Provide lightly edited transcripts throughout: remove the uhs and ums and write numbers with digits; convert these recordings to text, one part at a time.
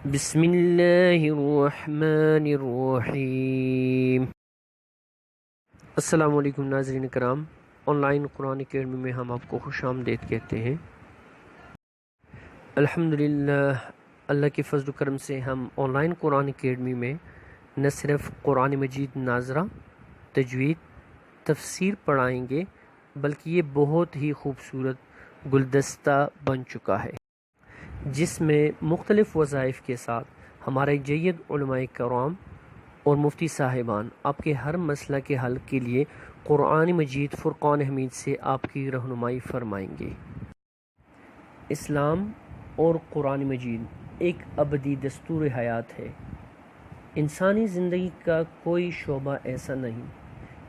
بسم اللہ الرحمن الرحیم۔ السلام علیکم ناظرین کرام، آن لائن قرآن اکیڈمی میں ہم آپ کو خوش آمدید کہتے ہیں۔ الحمدللہ، اللہ کے فضل و کرم سے ہم آن لائن قرآن اکیڈمی میں نہ صرف قرآن مجید ناظرہ، تجوید، تفسیر پڑھائیں گے بلکہ یہ بہت ہی خوبصورت گلدستہ بن چکا ہے جس میں مختلف وظائف کے ساتھ ہمارے جید علماء کرام اور مفتی صاحبان آپ کے ہر مسئلہ کے حل کے لیے قرآن مجید فرقان حمید سے آپ کی رہنمائی فرمائیں گے۔ اسلام اور قرآن مجید ایک ابدی دستور حیات ہے۔ انسانی زندگی کا کوئی شعبہ ایسا نہیں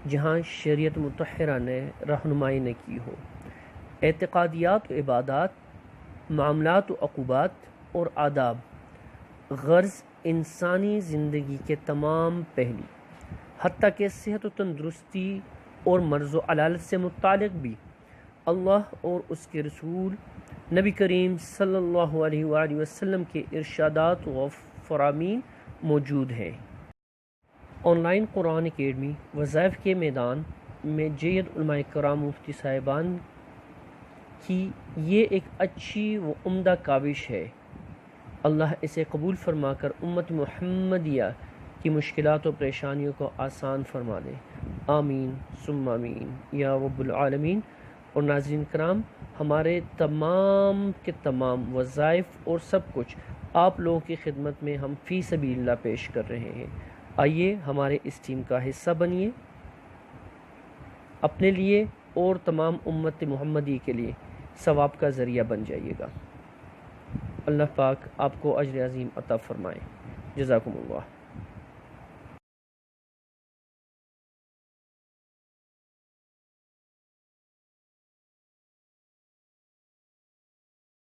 جہاں شریعت مطہرہ نے رہنمائی نہ کی ہو۔ اعتقادیات و عبادات، معاملات و عقوبات اور آداب، غرض انسانی زندگی کے تمام پہلو، حتیٰ کہ صحت و تندرستی اور مرض و علالت سے متعلق بھی اللہ اور اس کے رسول نبی کریم صلی اللہ علیہ وآلہ وسلم کے ارشادات و فرامین موجود ہیں۔ آن لائن قرآن اکیڈمی وظائف کے میدان میں جید علماء کرام مفتی صاحبان کی یہ ایک اچھی و عمدہ کاوش ہے۔ اللہ اسے قبول فرما کر امت محمدیہ کی مشکلات و پریشانیوں کو آسان فرما دے، آمین ثم آمین یا رب العالمین۔ اور ناظرین کرام، ہمارے تمام کے تمام وظائف اور سب کچھ آپ لوگوں کی خدمت میں ہم فی سبیل اللہ پیش کر رہے ہیں۔ آئیے ہمارے اس ٹیم کا حصہ بنیے، اپنے لیے اور تمام امت محمدی کے لیے ثواب کا ذریعہ بن جائیے گا۔ اللہ پاک آپ کو اجر عظیم عطا فرمائے۔ جزاکم اللہ۔